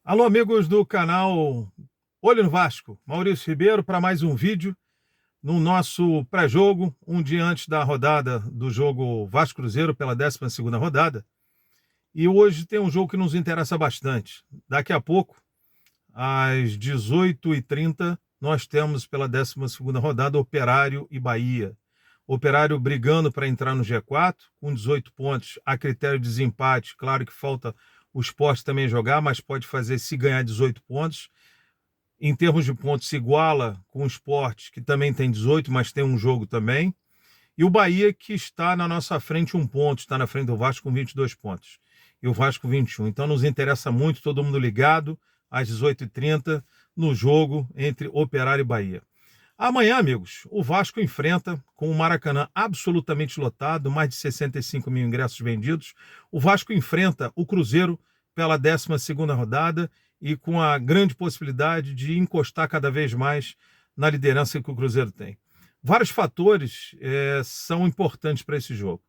Alô, amigos do canal Olho no Vasco. Maurício Ribeiro para mais um vídeo no nosso pré-jogo, um dia antes da rodada do jogo Vasco Cruzeiro pela 12ª rodada. E hoje tem um jogo que nos interessa bastante. Daqui a pouco, às 18h30, nós temos pela 12ª rodada Operário e Bahia. Operário brigando para entrar no G4, com 18 pontos, a critério de desempate. Claro que falta o Sport também jogar, mas pode fazer se ganhar 18 pontos. Em termos de pontos, se iguala com o Sport, que também tem 18, mas tem um jogo também. E o Bahia, que está na nossa frente 1 ponto, está na frente do Vasco com 22 pontos. E o Vasco 21. Então nos interessa muito, todo mundo ligado, às 18h30, no jogo entre Operário e Bahia. Amanhã, amigos, o Vasco enfrenta, com o Maracanã absolutamente lotado, mais de 65 mil ingressos vendidos, o Vasco enfrenta o Cruzeiro pela 12ª rodada e com a grande possibilidade de encostar cada vez mais na liderança que o Cruzeiro tem. Vários fatores são importantes para esse jogo.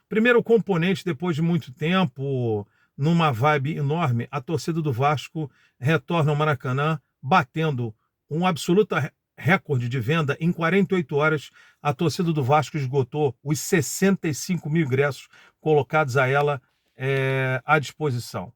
Primeiro, o componente, depois de muito tempo, numa vibe enorme, a torcida do Vasco retorna ao Maracanã batendo um absoluto recorde de venda. Em 48 horas, a torcida do Vasco esgotou os 65 mil ingressos colocados a ela à disposição.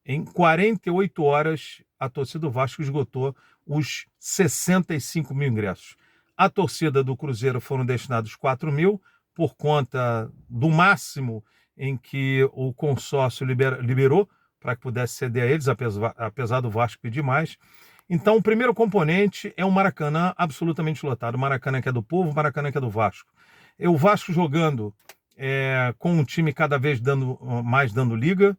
Em 48 horas, a torcida do Vasco esgotou os 65 mil ingressos. A torcida do Cruzeiro foram destinados 4 mil, por conta do máximo em que o consórcio liberou para que pudesse ceder a eles, apesar do Vasco pedir mais. Então, o primeiro componente é o Maracanã absolutamente lotado. O Maracanã que é do povo, o Maracanã que é do Vasco. E o Vasco jogando com um time cada vez mais dando liga,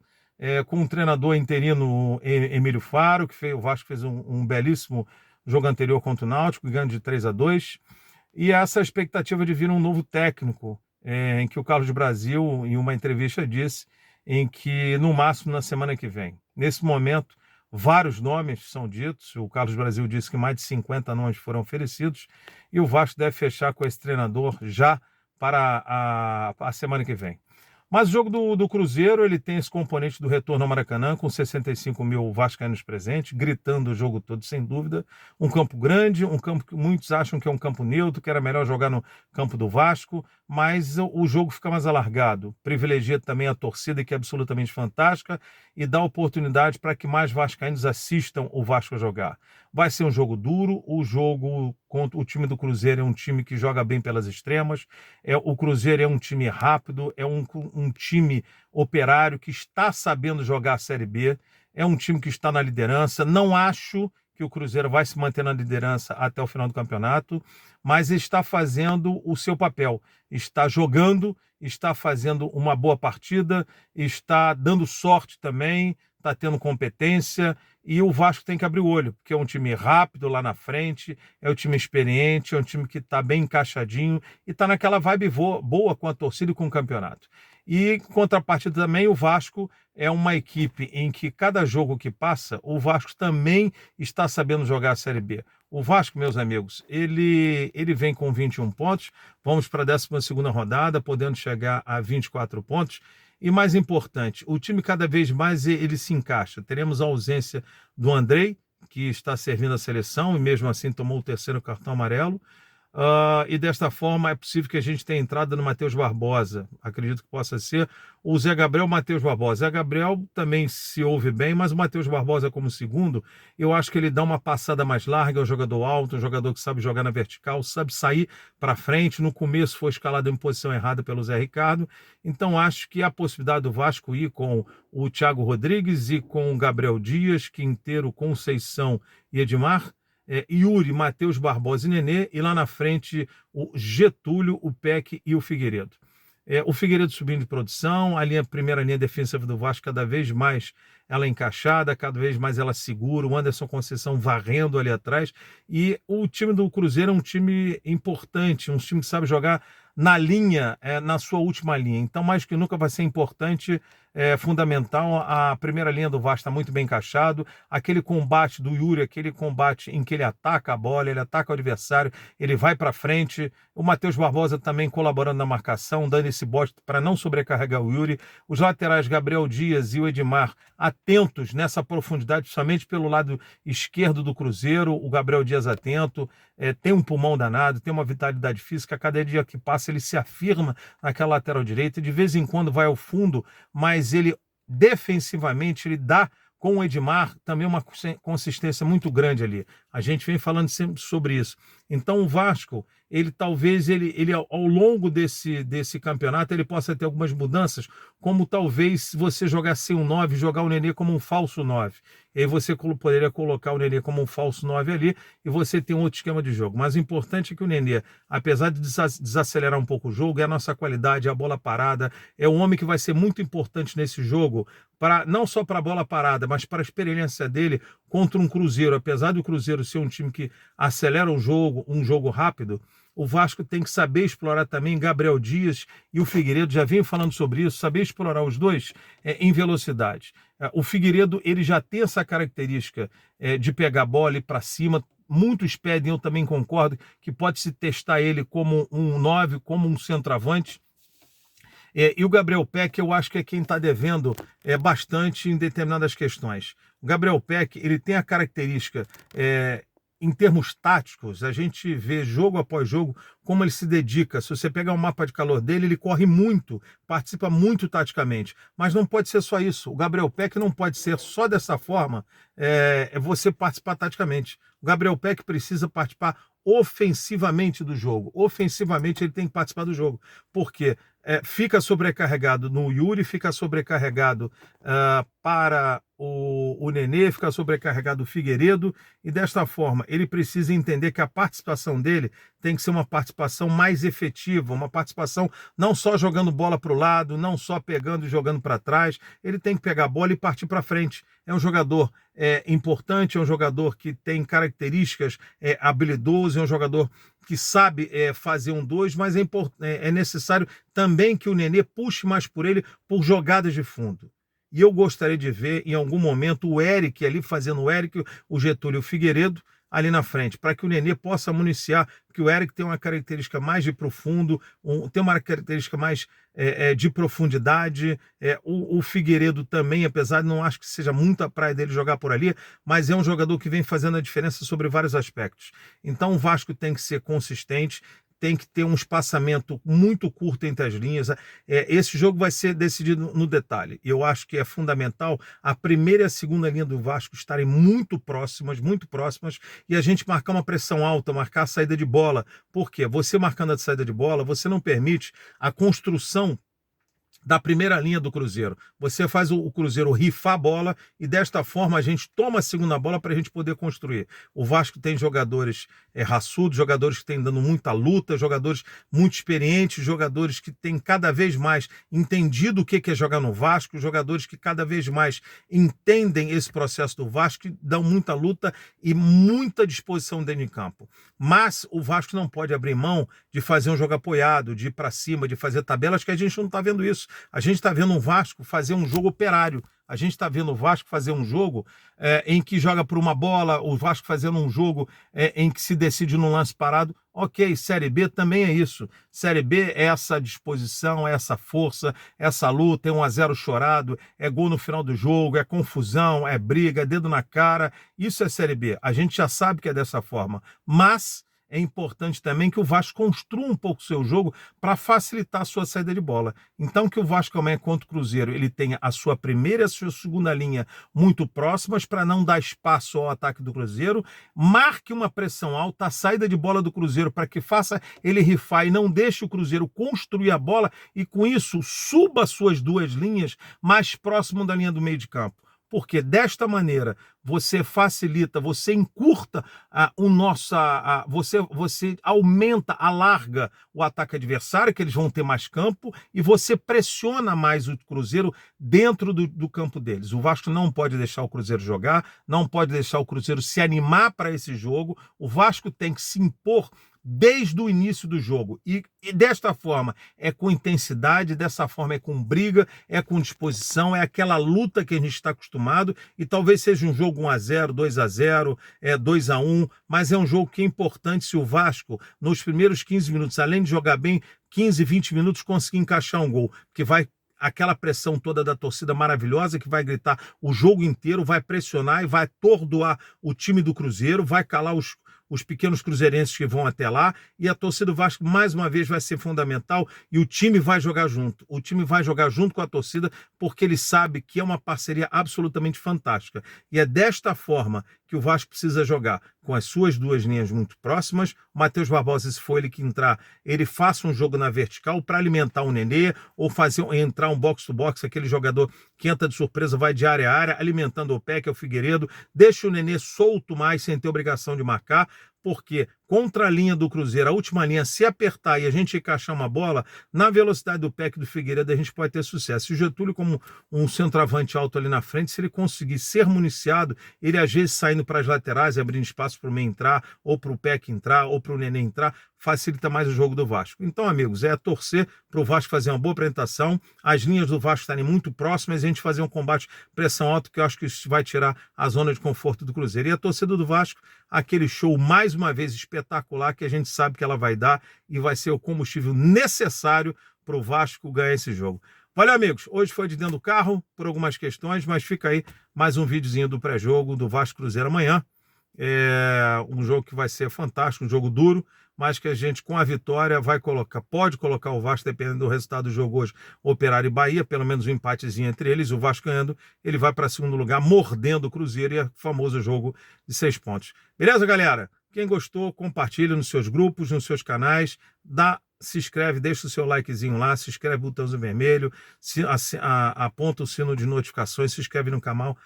com um treinador interino, Emílio Faro, que o Vasco fez um belíssimo jogo anterior contra o Náutico, ganhando de 3-2. E essa expectativa de vir um novo técnico, em que o Carlos Brasil, em uma entrevista, disse em que, no máximo, na semana que vem. Nesse momento, vários nomes são ditos. O Carlos Brasil disse que mais de 50 nomes foram oferecidos e o Vasco deve fechar com esse treinador já para a semana que vem. Mas o jogo do Cruzeiro, ele tem esse componente do retorno ao Maracanã, com 65 mil vascaínos presentes, gritando o jogo todo, sem dúvida. Um campo grande, um campo que muitos acham que é um campo neutro, que era melhor jogar no campo do Vasco, mas o jogo fica mais alargado. Privilegia também a torcida, que é absolutamente fantástica, e dá oportunidade para que mais vascaínos assistam o Vasco a jogar. Vai ser um jogo duro, o jogo contra o time do Cruzeiro é um time que joga bem pelas extremas, o Cruzeiro é um time rápido, é um time operário que está sabendo jogar a Série B, é um time que está na liderança. Não acho que o Cruzeiro vai se manter na liderança até o final do campeonato, mas está fazendo o seu papel, está jogando, está fazendo uma boa partida, está dando sorte também, está tendo competência, e o Vasco tem que abrir o olho, porque é um time rápido lá na frente, é um time experiente, é um time que está bem encaixadinho e está naquela vibe boa com a torcida e com o campeonato. E, em contrapartida também, o Vasco é uma equipe em que cada jogo que passa, o Vasco também está sabendo jogar a Série B. O Vasco, meus amigos, ele vem com 21 pontos, vamos para a 12ª rodada, podendo chegar a 24 pontos. E mais importante, o time cada vez mais ele se encaixa. Teremos a ausência do Andrei, que está servindo a seleção e mesmo assim tomou o 3º cartão amarelo. E desta forma é possível que a gente tenha entrada no Matheus Barbosa. Acredito que possa ser o Zé Gabriel, Matheus Barbosa. Zé Gabriel também se ouve bem, mas o Matheus Barbosa como segundo, eu acho que ele dá uma passada mais larga, é um jogador alto, um jogador que sabe jogar na vertical, sabe sair para frente. No começo foi escalado em posição errada pelo Zé Ricardo, então acho que há a possibilidade do Vasco ir com o Thiago Rodrigues e com o Gabriel Dias, Quinteiro, Conceição e Edmar, Yuri, Matheus Barbosa e Nenê, e lá na frente o Getúlio, o Peck e o Figueiredo. O Figueiredo subindo de produção, a primeira linha defensiva do Vasco cada vez mais ela encaixada, cada vez mais ela segura, o Anderson Conceição varrendo ali atrás, e o time do Cruzeiro é um time importante, um time que sabe jogar na linha, na sua última linha. Então, mais que nunca vai ser importante fundamental. A primeira linha do Vasco está muito bem encaixado. Aquele combate do Yuri, aquele combate em que ele ataca a bola, ele ataca o adversário, ele vai para frente. O Matheus Barbosa também colaborando na marcação, dando esse bote para não sobrecarregar o Yuri. Os laterais Gabriel Dias e o Edmar atentos nessa profundidade, principalmente pelo lado esquerdo do Cruzeiro. O Gabriel Dias atento, tem um pulmão danado, tem uma vitalidade física. Cada dia que passa ele se afirma naquela lateral direita. De vez em quando vai ao fundo, mas ele defensivamente ele dá com o Edmar também uma consistência muito grande ali. A gente vem falando sempre sobre isso. Então o Vasco, ele talvez ele ao longo desse campeonato ele possa ter algumas mudanças, como talvez se você jogar sem um 9, jogar o Nenê como um falso 9. E aí você poderia colocar o Nenê como um falso 9 ali e você tem um outro esquema de jogo. Mas o importante é que o Nenê, apesar de desacelerar um pouco o jogo, é a nossa qualidade, é a bola parada, é um homem que vai ser muito importante nesse jogo, não só para a bola parada, mas para a experiência dele contra um Cruzeiro. Apesar do Cruzeiro ser um time que acelera o jogo, um jogo rápido, o Vasco tem que saber explorar também Gabriel Dias e o Figueiredo, já venho falando sobre isso, saber explorar os dois em velocidade. O Figueiredo ele já tem essa característica de pegar a bola e ir para cima. Muitos pedem, eu também concordo, que pode-se testar ele como um 9, como um centroavante. E o Gabriel Peck, eu acho que é quem está devendo bastante em determinadas questões. O Gabriel Peck, ele tem a característica, em termos táticos, a gente vê jogo após jogo como ele se dedica. Se você pegar o mapa de calor dele, ele corre muito, participa muito taticamente. Mas não pode ser só isso. O Gabriel Peck não pode ser só dessa forma você participar taticamente. O Gabriel Peck precisa participar ofensivamente do jogo. Ofensivamente ele tem que participar do jogo. Porque fica sobrecarregado no Yuri, fica sobrecarregado para o Nenê, fica sobrecarregado o Figueiredo, e desta forma ele precisa entender que a participação dele tem que ser uma participação mais efetiva, uma participação não só jogando bola para o lado, não só pegando e jogando para trás, ele tem que pegar a bola e partir para frente. É um jogador importante, é um jogador que tem características habilidoso, é um jogador que sabe fazer um 2, mas é necessário também que o Nenê puxe mais por ele por jogadas de fundo. E eu gostaria de ver, em algum momento, o Eric ali fazendo o Getúlio e o Figueiredo ali na frente, para que o Nenê possa municiar, porque o Eric tem uma característica mais de profundo, tem uma característica mais de profundidade. O Figueiredo também, apesar de não acho que seja muita praia dele jogar por ali, mas é um jogador que vem fazendo a diferença sobre vários aspectos. Então o Vasco tem que ser consistente, tem que ter um espaçamento muito curto entre as linhas. Esse jogo vai ser decidido no detalhe. Eu acho que é fundamental a primeira e a segunda linha do Vasco estarem muito próximas, e a gente marcar uma pressão alta, marcar a saída de bola. Por quê? Você marcando a saída de bola, você não permite a construção da primeira linha do Cruzeiro. Você faz o Cruzeiro rifar a bola e desta forma a gente toma a segunda bola para a gente poder construir. O Vasco tem jogadores raçudos, jogadores que têm dando muita luta, jogadores muito experientes, jogadores que têm cada vez mais entendido o que é jogar no Vasco, jogadores que cada vez mais entendem esse processo do Vasco e dão muita luta e muita disposição dentro de campo. Mas o Vasco não pode abrir mão de fazer um jogo apoiado, de ir para cima, de fazer tabelas, que a gente não está vendo isso. A gente está vendo o Vasco fazer um jogo operário. A gente está vendo o Vasco fazer um jogo em que joga por uma bola, o Vasco fazendo um jogo em que se decide num lance parado. Ok, Série B também é isso. Série B é essa disposição, é essa força, essa luta, é 1-0 chorado, é gol no final do jogo, é confusão, é briga, é dedo na cara. Isso é Série B. A gente já sabe que é dessa forma. Mas é importante também que o Vasco construa um pouco o seu jogo para facilitar a sua saída de bola. Então que o Vasco amanhã contra o Cruzeiro ele tenha a sua primeira e a sua segunda linha muito próximas para não dar espaço ao ataque do Cruzeiro, marque uma pressão alta, a saída de bola do Cruzeiro para que faça ele rifar e não deixe o Cruzeiro construir a bola e com isso suba as suas duas linhas mais próximo da linha do meio de campo. Porque desta maneira você facilita, você encurta você aumenta, alarga o ataque adversário, que eles vão ter mais campo, e você pressiona mais o Cruzeiro dentro do campo deles. O Vasco não pode deixar o Cruzeiro jogar, não pode deixar o Cruzeiro se animar para esse jogo. O Vasco tem que se impor desde o início do jogo. E desta forma é com intensidade, dessa forma é com briga, é com disposição, é aquela luta que a gente está acostumado, e talvez seja um jogo 1-0, 2-0, 2-1, mas é um jogo que é importante se o Vasco, nos primeiros 15 minutos, além de jogar bem, 15, 20 minutos, conseguir encaixar um gol, que vai aquela pressão toda da torcida maravilhosa que vai gritar o jogo inteiro, vai pressionar e vai atordoar o time do Cruzeiro, vai calar os pequenos cruzeirenses que vão até lá, e a torcida do Vasco mais uma vez vai ser fundamental, e o time vai jogar junto. O time vai jogar junto com a torcida, porque ele sabe que é uma parceria absolutamente fantástica. E é desta forma que o Vasco precisa jogar, com as suas duas linhas muito próximas. O Matheus Barbosa, se for ele que entrar, ele faça um jogo na vertical para alimentar o Nenê, ou entrar um box-to-box, aquele jogador que entra de surpresa, vai de área a área, alimentando o Peck, o Figueiredo, deixa o Nenê solto mais, sem ter obrigação de marcar, porque contra a linha do Cruzeiro, a última linha, se apertar e a gente encaixar uma bola, na velocidade do Peck e do Figueiredo, a gente pode ter sucesso. E o Getúlio, como um centroavante alto ali na frente, se ele conseguir ser municiado, ele às vezes saindo para as laterais, abrindo espaço para o meio entrar, ou para o Peck entrar, ou para o Nenê entrar, facilita mais o jogo do Vasco. Então, amigos, é torcer para o Vasco fazer uma boa apresentação, as linhas do Vasco estarem muito próximas, e a gente fazer um combate pressão alta, que eu acho que isso vai tirar a zona de conforto do Cruzeiro. E a torcida do Vasco, aquele show mais uma vez espetacular, que a gente sabe que ela vai dar, e vai ser o combustível necessário para o Vasco ganhar esse jogo. Valeu, amigos. Hoje foi de dentro do carro, por algumas questões, mas fica aí mais um videozinho do pré-jogo do Vasco Cruzeiro amanhã. É um jogo que vai ser fantástico, um jogo duro, mas que a gente, com a vitória, pode colocar o Vasco, dependendo do resultado do jogo hoje, Operário e Bahia, pelo menos um empatezinho entre eles. O Vasco ganhando, ele vai para segundo lugar, mordendo o Cruzeiro, e é o famoso jogo de 6 pontos. Beleza, galera? Quem gostou, compartilha nos seus grupos, nos seus canais, se inscreve, deixa o seu likezinho lá, se inscreve, botãozinho vermelho, aponta o sino de notificações, se inscreve no canal,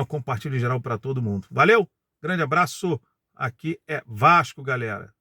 compartilha em geral para todo mundo. Valeu? Grande abraço, aqui é Vasco, galera.